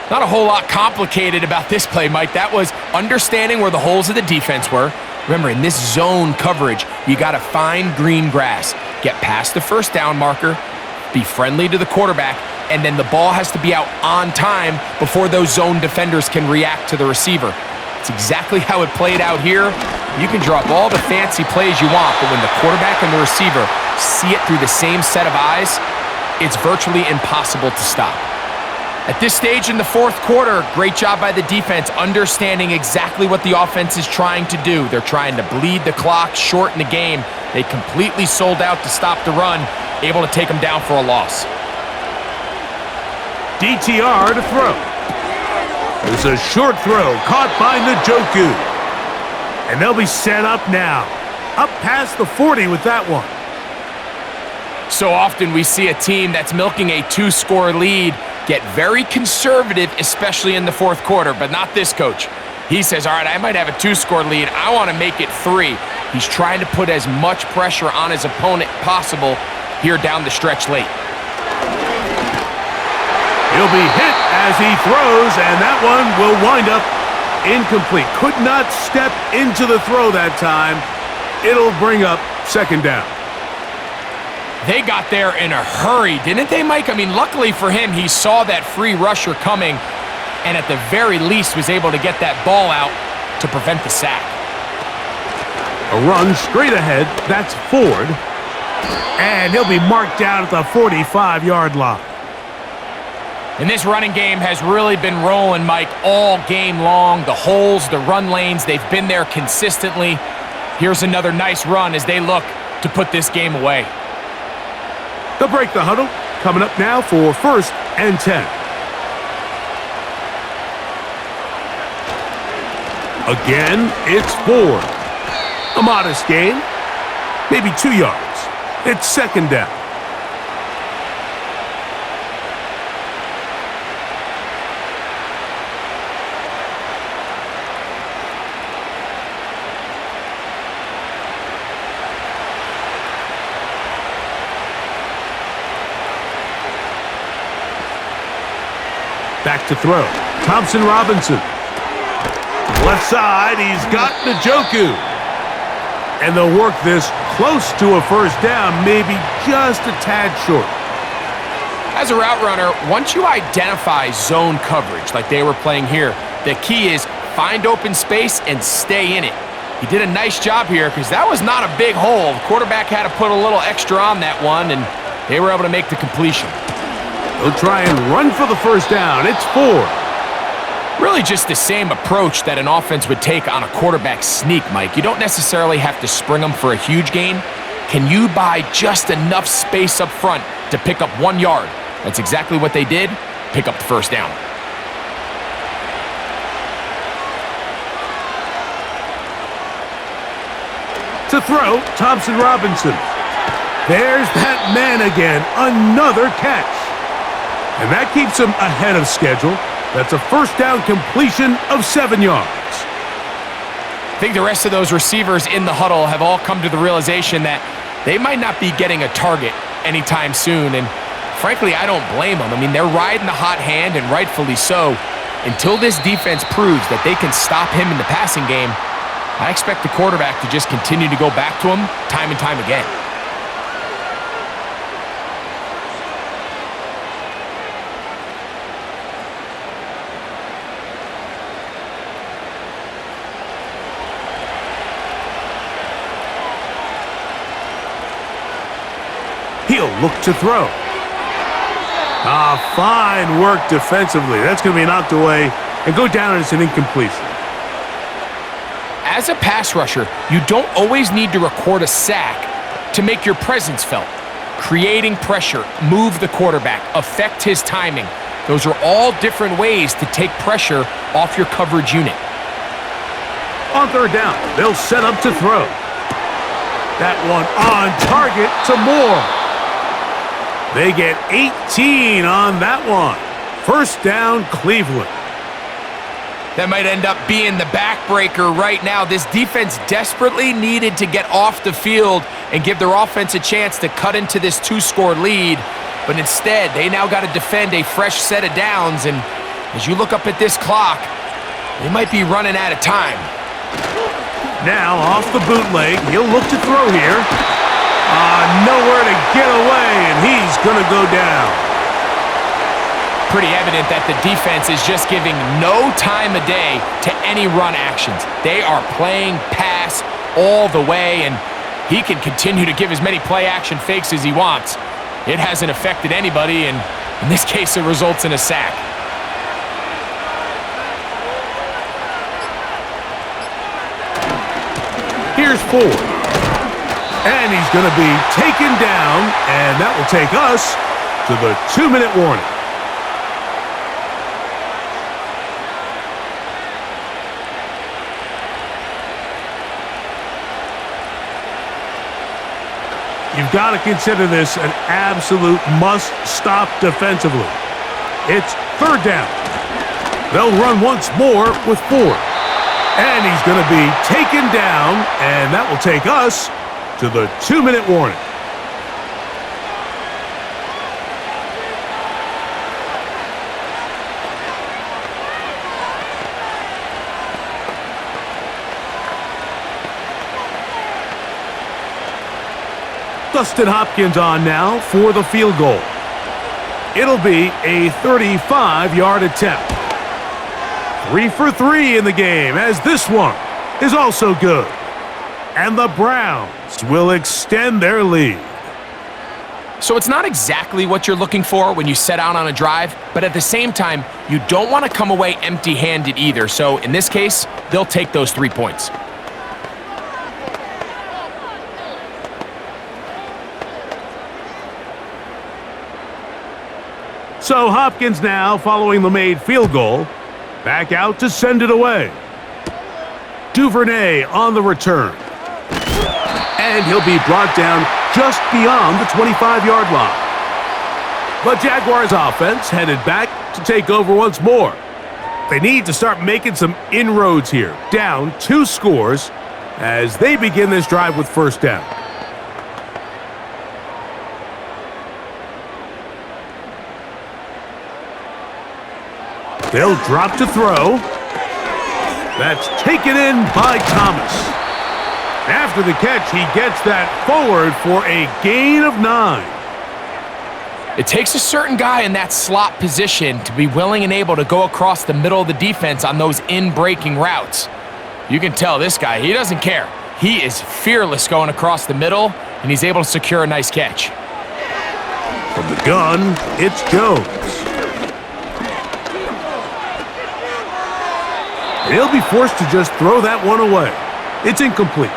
Not a whole lot complicated about this play, Mike. That was understanding where the holes of the defense were. Remember, in this zone coverage, you got to find green grass. Get past the 1st down marker, be friendly to the quarterback, and then the ball has to be out on time before those zone defenders can react to the receiver. It's exactly how it played out here. You can draw up all the fancy plays you want, but when the quarterback and the receiver see it through the same set of eyes, it's virtually impossible to stop. At this stage in the 4th quarter, great job by the defense understanding exactly what the offense is trying to do. They're trying to bleed the clock, shorten the game. They completely sold out to stop the run, able to take them down for a loss. DTR to throw. There's a short throw caught by Njoku. And they'll be set up now. Up past the 40 with that one. So often we see a team that's milking a 2-score lead get very conservative, especially in the 4th quarter, but not this coach. He says, all right, I might have a 2-score lead. I want to make it 3. He's trying to put as much pressure on his opponent possible here down the stretch late. He'll be hit as he throws, and that one will wind up incomplete. Could not step into the throw that time. It'll bring up 2nd down. They got there in a hurry, didn't they, Mike? I mean, luckily for him, he saw that free rusher coming and at the very least was able to get that ball out to prevent the sack. A run straight ahead. That's Ford. And he'll be marked down at the 45-yard line. And this running game has really been rolling, Mike, all game long. The holes, the run lanes, they've been there consistently. Here's another nice run as they look to put this game away. They'll break the huddle. Coming up now for 1st and 10. Again, it's Ford. A modest gain. Maybe 2 yards. It's 2nd down. Back to throw. Thompson Robinson. Left side, he's got Njoku. And they'll work this close to a 1st down, maybe just a tad short. As a route runner, once you identify zone coverage like they were playing here, the key is find open space and stay in it. He did a nice job here because that was not a big hole. The quarterback had to put a little extra on that one, and they were able to make the completion. They'll try and run for the 1st down. It's Ford. Really just the same approach that an offense would take on a quarterback sneak, Mike. You don't necessarily have to spring them for a huge gain. Can you buy just enough space up front to pick up 1 yard? That's exactly what they did. Pick up the 1st down. It's a to throw, Thompson Robinson. There's that man again, another catch. And that keeps him ahead of schedule. That's a first down completion of 7 yards. I think the rest of those receivers in the huddle have all come to the realization that they might not be getting a target anytime soon. And frankly, I don't blame them. I mean, they're riding the hot hand, and rightfully so. Until this defense proves that they can stop him in the passing game, I expect the quarterback to just continue to go back to him time and time again. He'll look to throw. Fine work defensively. That's going to be knocked away and go down as an incompletion. As a pass rusher, you don't always need to record a sack to make your presence felt. Creating pressure, move the quarterback, affect his timing. Those are all different ways to take pressure off your coverage unit. On third down, they'll set up to throw. That one on target to Moore. They get 18 on that one. First down, Cleveland. That might end up being the backbreaker right now. This defense desperately needed to get off the field and give their offense a chance to cut into this 2-score lead. But instead, they now got to defend a fresh set of downs. And as you look up at this clock, they might be running out of time. Now off the bootleg, he'll look to throw here. Nowhere to get away, and he's going to go down. Pretty evident that the defense is just giving no time of day to any run actions. They are playing pass all the way, and he can continue to give as many play-action fakes as he wants. It hasn't affected anybody, and in this case, it results in a sack. Here's Ford. And he's going to be taken down, and that will take us to the 2-minute warning. You've got to consider this an absolute must-stop defensively. It's third down. They'll run once more with Ford. And he's going to be taken down, and that will take us to the 2-minute warning. Dustin Hopkins on now for the field goal. It'll be a 35-yard attempt. 3 for 3 in the game, as this one is also good. And the Browns will extend their lead. So it's not exactly what you're looking for when you set out on a drive, but at the same time, you don't want to come away empty-handed either. So in this case, they'll take those 3 points. So Hopkins now, following the made field goal, back out to send it away. Duvernay on the return. And he'll be brought down just beyond the 25-yard line. The Jaguars offense headed back to take over once more. They need to start making some inroads here, down 2 scores as they begin this drive with first down. They'll drop to throw. That's taken in by Thomas. After the catch, he gets that forward for a gain of 9. It takes a certain guy in that slot position to be willing and able to go across the middle of the defense on those in-breaking routes. You can tell this guy, he doesn't care. He is fearless going across the middle, and he's able to secure a nice catch. From the gun, it's Jones. He'll be forced to just throw that one away. It's incomplete.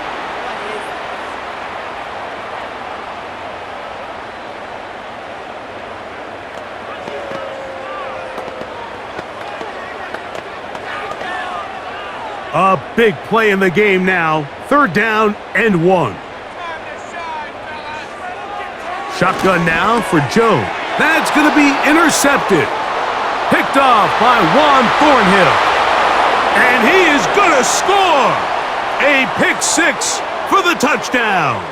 A big play in the game now. 3rd down and 1. Shotgun now for Jones. That's going to be intercepted. Picked off by Juan Thornhill. And he is going to score. A pick 6 for the touchdown.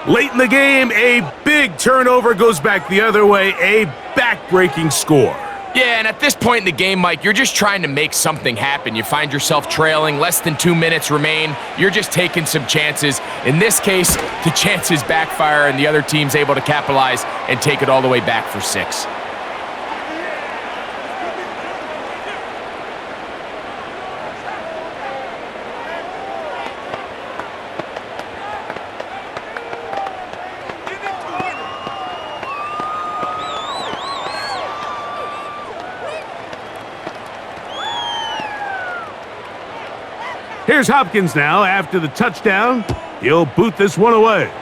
Late in the game, a big turnover goes back the other way. A back-breaking score. Yeah, and at this point in the game, Mike, you're just trying to make something happen. You find yourself trailing, less than 2 minutes remain. You're just taking some chances. In this case, the chances backfire, and the other team's able to capitalize and take it all the way back for 6. Here's Hopkins now after the touchdown. He'll boot this one away.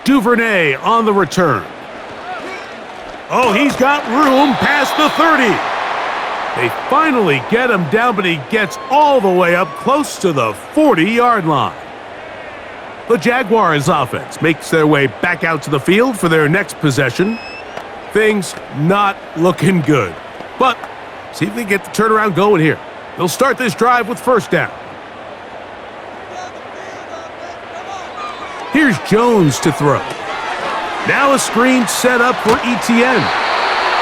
Duvernay on the return. Oh, he's got room past the 30. They finally get him down, but he gets all the way up close to the 40-yard line. The Jaguars offense makes their way back out to the field for their next possession. Things not looking good, but see if they get the turnaround going here. They'll start this drive with 1st down. Here's Jones to throw. Now a screen set up for ETN.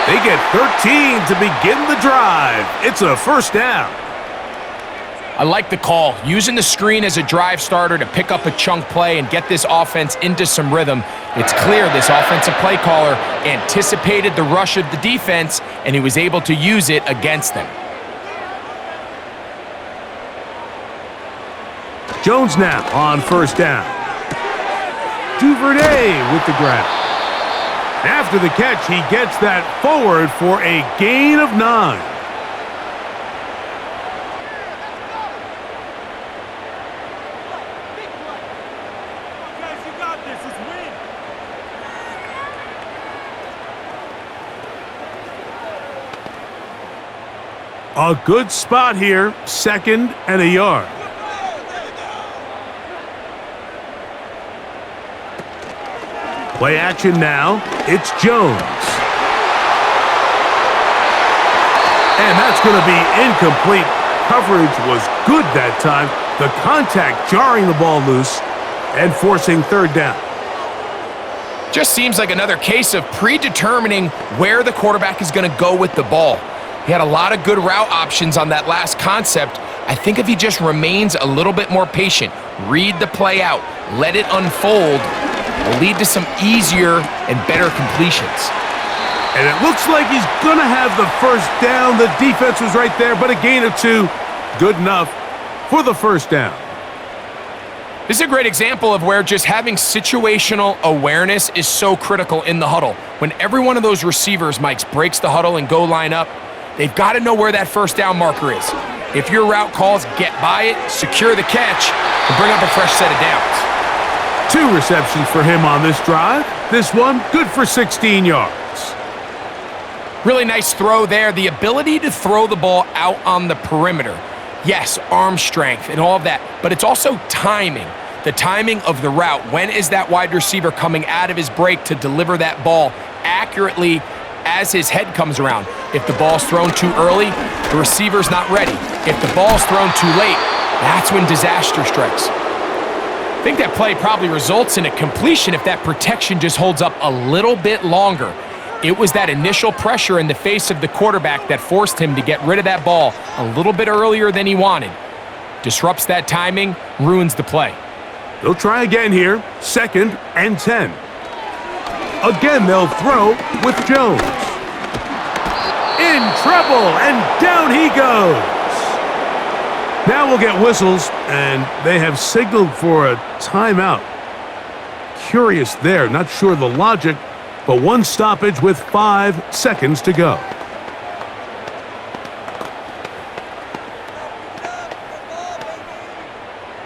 They get 13 to begin the drive. It's a 1st down. I like the call. Using the screen as a drive starter to pick up a chunk play and get this offense into some rhythm. It's clear this offensive play caller anticipated the rush of the defense, and he was able to use it against them. Jones now on 1st down. Duvernay with the grab. After the catch, he gets that forward for a gain of 9. Guys, you got this. It's win. A good spot here, 2nd and a yard. Play action now. It's Jones. And that's going to be incomplete. Coverage was good that time. The contact jarring the ball loose and forcing 3rd down. Just seems like another case of predetermining where the quarterback is going to go with the ball. He had a lot of good route options on that last concept. I think if he just remains a little bit more patient, read the play out, let it unfold, will lead to some easier and better completions. And it looks like he's going to have the 1st down. The defense was right there, but a gain of 2. Good enough for the 1st down. This is a great example of where just having situational awareness is so critical in the huddle. When every one of those receivers, Mike, breaks the huddle and go line up, they've got to know where that 1st down marker is. If your route calls, get by it, secure the catch, and bring up a fresh set of downs. 2 receptions for him on this drive. This one good for 16 yards. Really nice throw there. The ability to throw the ball out on the perimeter. Yes, arm strength and all of that, but it's also timing. The timing of the route. When is that wide receiver coming out of his break to deliver that ball accurately as his head comes around? If the ball's thrown too early, the receiver's not ready. If the ball's thrown too late, that's when disaster strikes. I think that play probably results in a completion if that protection just holds up a little bit longer. It was that initial pressure in the face of the quarterback that forced him to get rid of that ball a little bit earlier than he wanted. Disrupts that timing, ruins the play. They'll try again here, 2nd and 10. Again, they'll throw with Jones. In trouble, and down he goes. Now we'll get whistles, and they have signaled for a timeout. Curious there, not sure the logic, but 1 stoppage with 5 seconds to go.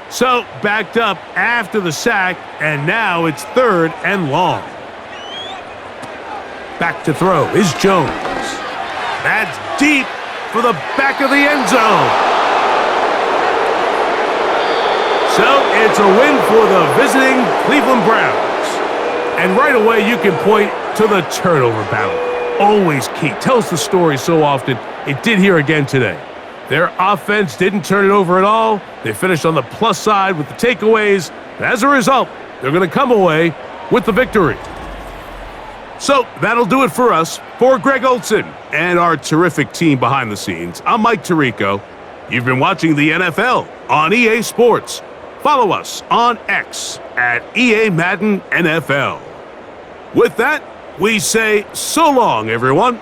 So, backed up after the sack, and now it's 3rd and long. Back to throw is Jones. That's deep, for the back of the end zone. So it's a win for the visiting Cleveland Browns. And right away you can point to the turnover battle. Always key. Tells the story so often. It did here again today. Their offense didn't turn it over at all. They finished on the plus side with the takeaways. And as a result, they're going to come away with the victory. So that'll do it for us. For Greg Olson and our terrific team behind the scenes, I'm Mike Tirico. You've been watching the NFL on EA Sports. Follow us on X at EA Madden NFL. With that, we say so long, everyone.